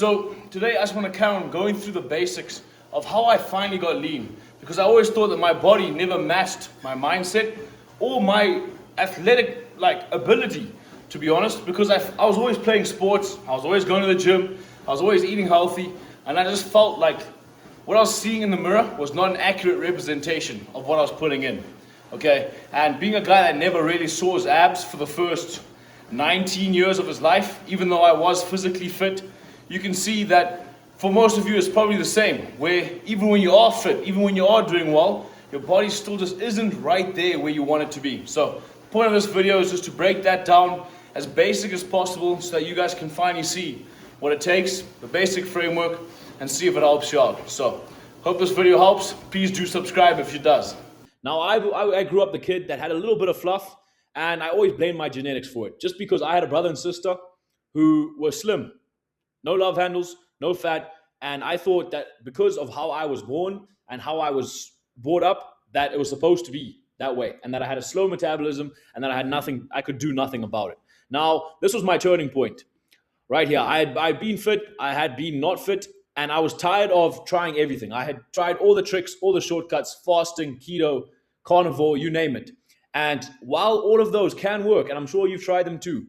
So today I just want to carry on going through the basics of how I finally got lean, because I always thought that my body never matched my mindset or my athletic ability, to be honest, because I was always playing sports, I was always going to the gym, I was always eating healthy, and I just felt like what I was seeing in the mirror was not an accurate representation of what I was putting in. Okay, and being a guy that never really saw his abs for the first 19 years of his life, even though I was physically fit, you can see that for most of you it's probably the same, where even when you are fit, even when you are doing well, your body still just isn't right there where you want it to be. So the point of this video is just to break that down as basic as possible so that you guys can finally see what it takes, the basic framework, and see if it helps you out. So hope this video helps. Please do subscribe if it does. Now, I grew up the kid that had a little bit of fluff, and I always blamed my genetics for it, just because I had a brother and sister who were slim. No love handles, no fat, and I thought that because of how I was born and how I was brought up, that it was supposed to be that way, and that I had a slow metabolism, and that I could do nothing about it. Now, this was my turning point right here. I'd been fit, I had been not fit, and I was tired of trying everything. I had tried all the tricks, all the shortcuts, fasting, keto, carnivore, you name it. And while all of those can work, and I'm sure you've tried them too,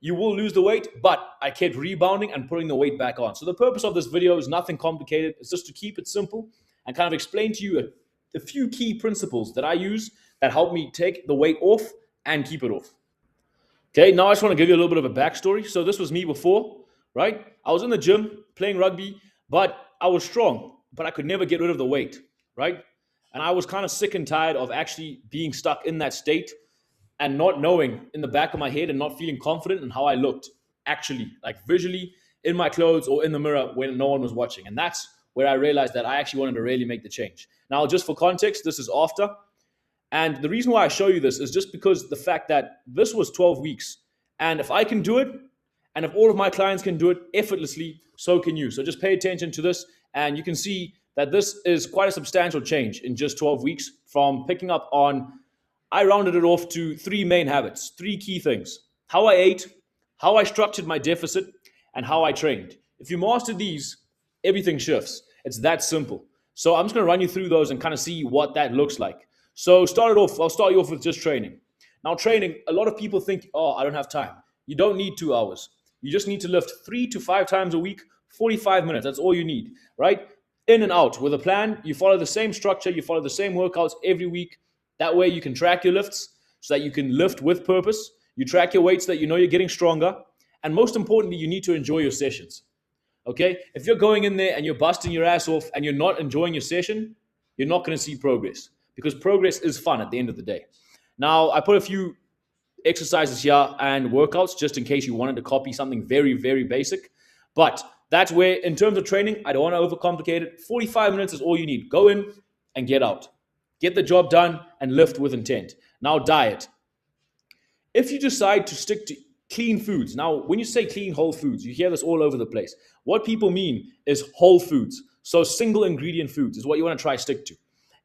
you will lose the weight, but I kept rebounding and putting the weight back on. So the purpose of this video is nothing complicated. It's just to keep it simple and kind of explain to you a few key principles that I use that help me take the weight off and keep it off. Okay, now I just want to give you a little bit of a backstory. So this was me before, right? I was in the gym playing rugby, but I was strong, but I could never get rid of the weight, right? And I was kind of sick and tired of actually being stuck in that state and not knowing in the back of my head and not feeling confident in how I looked actually, like visually in my clothes or in the mirror when no one was watching. And that's where I realized that I actually wanted to really make the change. Now, just for context, this is after. And the reason why I show you this is just because the fact that this was 12 weeks. And if I can do it, and if all of my clients can do it effortlessly, so can you. So just pay attention to this, and you can see that this is quite a substantial change in just 12 weeks from picking up on, I rounded it off to 3 main habits, 3 key things: how I ate, how I structured my deficit, and how I trained. If you master these, everything shifts. It's that simple. So I'm just going to run you through those and kind of see what that looks like. So I'll start you off with just training. Now, training, a lot of people think, oh, I don't have time. You don't need 2 hours. You just need to lift 3 to 5 times a week, 45 minutes. That's all you need, right? In and out with a plan. You follow the same structure. You follow the same workouts every week. That way you can track your lifts so that you can lift with purpose. You track your weights so that you know you're getting stronger. And most importantly, you need to enjoy your sessions, okay? If you're going in there and you're busting your ass off and you're not enjoying your session, you're not going to see progress, because progress is fun at the end of the day. Now, I put a few exercises here and workouts just in case you wanted to copy something very, very basic. But that's where, in terms of training, I don't want to overcomplicate it. 45 minutes is all you need. Go in and get out. Get the job done and lift with intent. Now, diet. If you decide to stick to clean foods, now when you say clean whole foods, you hear this all over the place. What people mean is whole foods. So single ingredient foods is what you want to try stick to.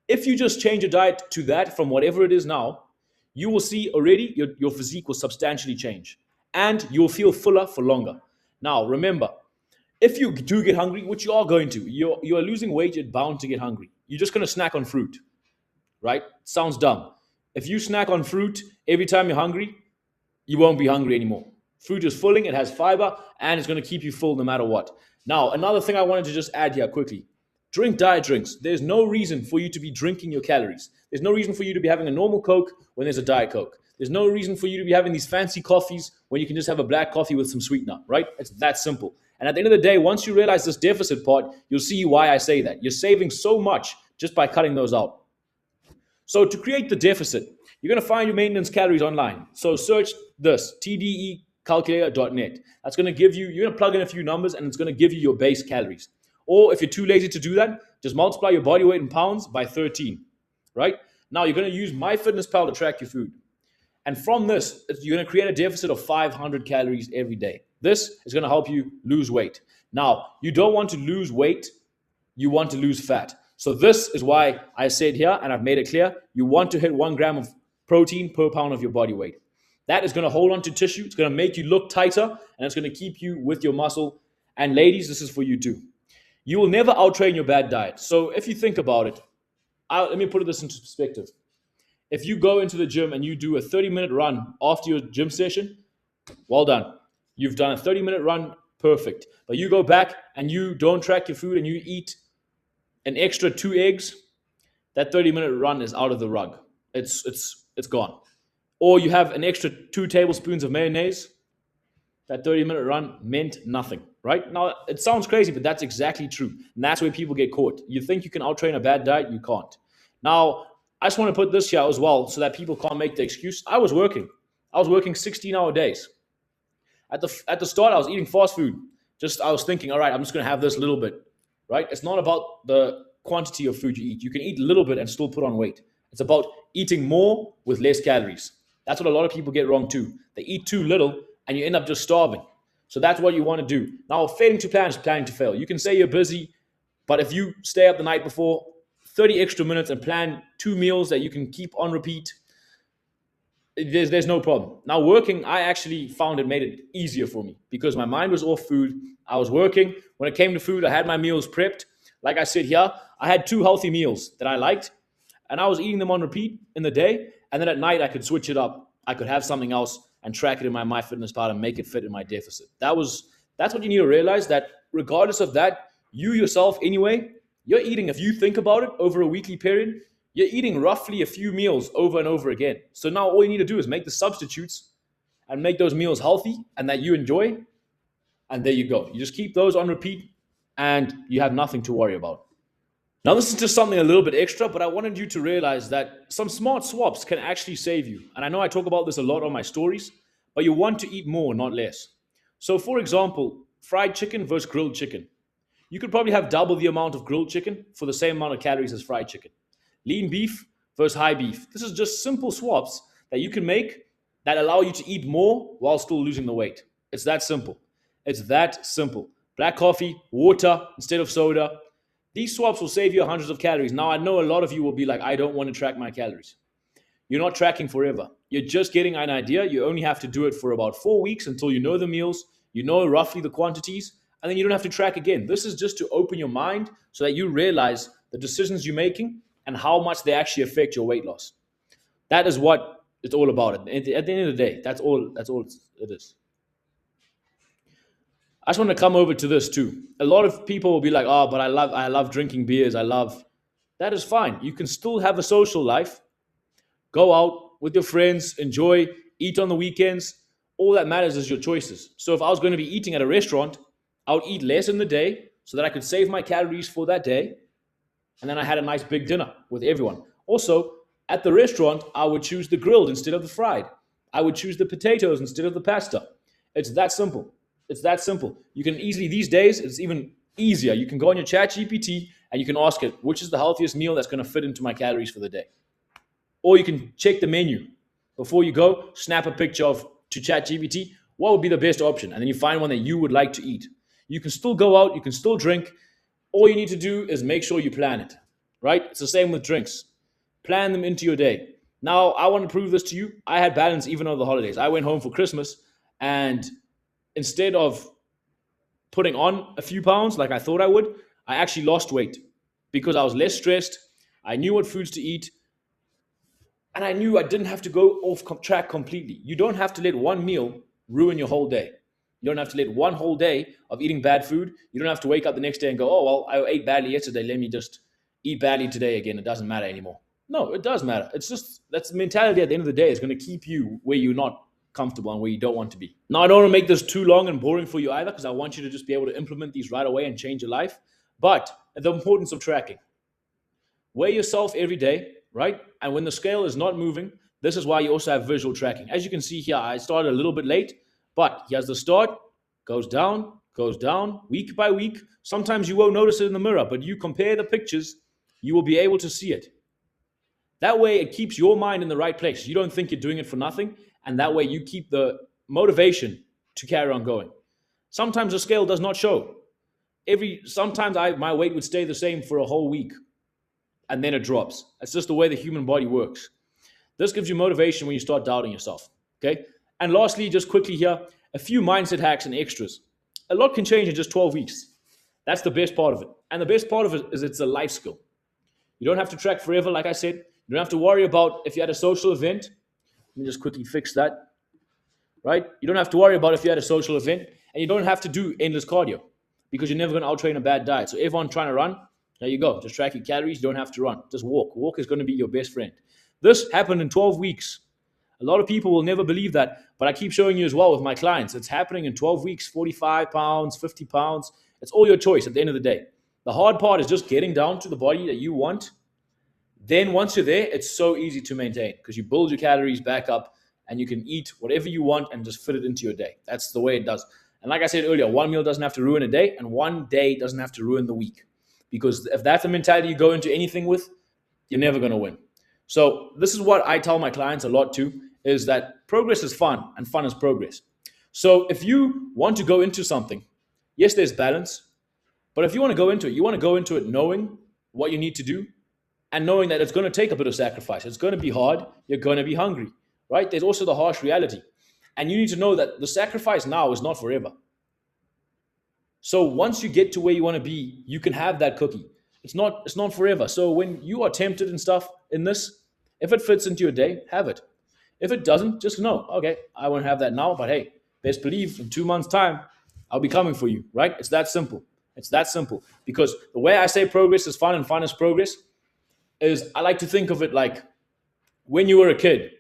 If you just change your diet to that from whatever it is now, you will see already your physique will substantially change and you'll feel fuller for longer. Now, remember, if you do get hungry, which you are going to, you're losing weight, you're bound to get hungry. You're just going to snack on fruit, right? Sounds dumb. If you snack on fruit every time you're hungry, you won't be hungry anymore. Fruit is filling, it has fiber, and it's going to keep you full no matter what. Now, another thing I wanted to just add here quickly. Drink diet drinks. There's no reason for you to be drinking your calories. There's no reason for you to be having a normal Coke when there's a Diet Coke. There's no reason for you to be having these fancy coffees when you can just have a black coffee with some sweetener, right? It's that simple. And at the end of the day, once you realize this deficit part, you'll see why I say that. You're saving so much just by cutting those out. So to create the deficit, you're going to find your maintenance calories online. So search this, tdecalculator.net. That's going to give you, you're going to plug in a few numbers and it's going to give you your base calories. Or if you're too lazy to do that, just multiply your body weight in pounds by 13, right? Now you're going to use MyFitnessPal to track your food. And from this, you're going to create a deficit of 500 calories every day. This is going to help you lose weight. Now, you don't want to lose weight, you want to lose fat. So this is why I said here, and I've made it clear, you want to hit 1 gram of protein per pound of your body weight. That is going to hold on to tissue, it's going to make you look tighter, and it's going to keep you with your muscle And ladies, this is for you too. You will never outtrain your bad diet. So if you think about it, let me put this into perspective. If you go into the gym and you do a 30-minute run after your gym session, well done. You've done a 30-minute run, perfect. But you go back and you don't track your food and you eat an extra 2 eggs, that 30-minute run is out of the rug. It's gone. Or you have an extra 2 tablespoons of mayonnaise, that 30-minute run meant nothing, right? Now, it sounds crazy, but that's exactly true. And that's where people get caught. You think you can outtrain a bad diet, you can't. Now, I just want to put this here as well so that people can't make the excuse. I was working. I was working 16-hour days. At the start, I was eating fast food. I was thinking, all right, I'm just going to have this little bit, right? It's not about the quantity of food you eat. You can eat a little bit and still put on weight. It's about eating more with less calories. That's what a lot of people get wrong too. They eat too little and you end up just starving. So that's what you want to do. Now, failing to plan is planning to fail. You can say you're busy, but if you stay up the night before, 30 extra minutes and plan 2 meals that you can keep on repeat, there's no problem. Now, working, I actually found it made it easier for me because my mind was off food. I was working. When it came to food, I had my meals prepped. Like I said here, I had 2 healthy meals that I liked, and I was eating them on repeat in the day. And then at night, I could switch it up. I could have something else and track it in my MyFitnessPal and make it fit in my deficit. That's what you need to realize, that regardless of that, you yourself anyway, you're eating, if you think about it, over a weekly period, you're eating roughly a few meals over and over again. So now all you need to do is make the substitutes and make those meals healthy and that you enjoy. And there you go. You just keep those on repeat and you have nothing to worry about. Now, this is just something a little bit extra, but I wanted you to realize that some smart swaps can actually save you. And I know I talk about this a lot on my stories, but you want to eat more, not less. So, for example, fried chicken versus grilled chicken. You could probably have double the amount of grilled chicken for the same amount of calories as fried chicken. Lean beef versus high beef. This is just simple swaps that you can make that allow you to eat more while still losing the weight. It's that simple. It's that simple. Black coffee, water instead of soda. These swaps will save you hundreds of calories. Now, I know a lot of you will be like, I don't want to track my calories. You're not tracking forever. You're just getting an idea. You only have to do it for about 4 weeks until you know the meals, you know roughly the quantities, and then you don't have to track again. This is just to open your mind so that you realize the decisions you're making and how much they actually affect your weight loss. That is what it's all about. At the end of the day, that's all it is. I just want to come over to this too. A lot of people will be like, oh, but I love drinking beers. That is fine. You can still have a social life. Go out with your friends, enjoy, eat on the weekends. All that matters is your choices. So if I was going to be eating at a restaurant, I would eat less in the day so that I could save my calories for that day. And then I had a nice big dinner with everyone. Also, at the restaurant, I would choose the grilled instead of the fried. I would choose the potatoes instead of the pasta. It's that simple. It's that simple. You can easily, these days, it's even easier. You can go on your chat GPT and you can ask it, which is the healthiest meal that's going to fit into my calories for the day? Or you can check the menu. Before you go, snap a picture to chat GPT, what would be the best option? And then you find one that you would like to eat. You can still go out, you can still drink. All you need to do is make sure you plan it, right? It's the same with drinks. Plan them into your day. Now, I want to prove this to you. I had balance even over the holidays. I went home for Christmas and instead of putting on a few pounds like I thought I would, I actually lost weight because I was less stressed. I knew what foods to eat. And I knew I didn't have to go off track completely. You don't have to let one meal ruin your whole day. You don't have to let one whole day of eating bad food. You don't have to wake up the next day and go, oh, well, I ate badly yesterday. Let me just eat badly today again. It doesn't matter anymore. No, it does matter. It's just, that's the mentality at the end of the day is going to keep you where you're not comfortable and where you don't want to be. Now, I don't want to make this too long and boring for you either because I want you to just be able to implement these right away and change your life. But the importance of tracking. Weigh yourself every day, right? And when the scale is not moving, this is why you also have visual tracking. As you can see here, I started a little bit late, but here's the start, goes down, week by week. Sometimes you won't notice it in the mirror, but you compare the pictures, you will be able to see it. That way, it keeps your mind in the right place. You don't think you're doing it for nothing, and that way you keep the motivation to carry on going. Sometimes the scale does not show. Sometimes my weight would stay the same for a whole week, and then it drops. That's just the way the human body works. This gives you motivation when you start doubting yourself, okay? And lastly, just quickly here, a few mindset hacks and extras. a lot can change in just 12 weeks. That's the best part of it. And the best part of it is it's a life skill. You don't have to track forever, like I said. You don't have to worry about if you had a social event. Let me just quickly fix that, right? You don't have to worry about if you had a social event, and you don't have to do endless cardio because you're never going to outtrain a bad diet. So everyone trying to run, there you go. Just track your calories. You don't have to run. Just walk. Walk is going to be your best friend. This happened in 12 weeks. A lot of people will never believe that, but I keep showing you as well with my clients. It's happening in 12 weeks, 45 pounds, 50 pounds. It's all your choice at the end of the day. The hard part is just getting down to the body that you want. Then once you're there, it's so easy to maintain because you build your calories back up and you can eat whatever you want and just fit it into your day. That's the way it does. And like I said earlier, one meal doesn't have to ruin a day and one day doesn't have to ruin the week. Because if that's the mentality you go into anything with, you're never going to win. So this is what I tell my clients a lot too, is that progress is fun and fun is progress. So if you want to go into something, yes, there's balance, but if you want to go into it, you want to go into it knowing what you need to do and knowing that it's going to take a bit of sacrifice. It's going to be hard. You're going to be hungry, right? There's also the harsh reality. And you need to know that the sacrifice now is not forever. So once you get to where you want to be, you can have that cookie. It's not forever. So when you are tempted and stuff in this, if it fits into your day, have it. If it doesn't, just know, okay, I won't have that now, but hey, best believe in 2 months' time, I'll be coming for you, right? It's that simple. It's that simple. Because the way I say progress is fun and fun is progress is I like to think of it like when you were a kid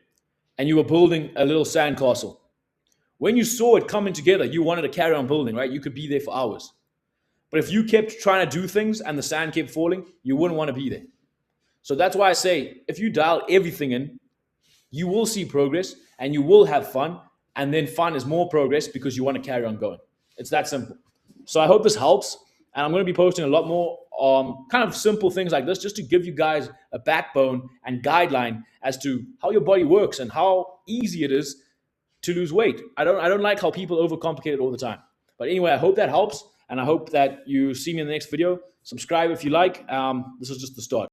and you were building a little sandcastle. When you saw it coming together, you wanted to carry on building, right? You could be there for hours. But if you kept trying to do things and the sand kept falling, you wouldn't want to be there. So that's why I say, if you dial everything in, you will see progress and you will have fun. And then fun is more progress because you want to carry on going. It's that simple. So I hope this helps. And I'm going to be posting a lot more kind of simple things like this just to give you guys a backbone and guideline as to how your body works and how easy it is to lose weight. I don't like how people overcomplicate it all the time. But anyway, I hope that helps. And I hope that you see me in the next video. Subscribe if you like. This is just the start.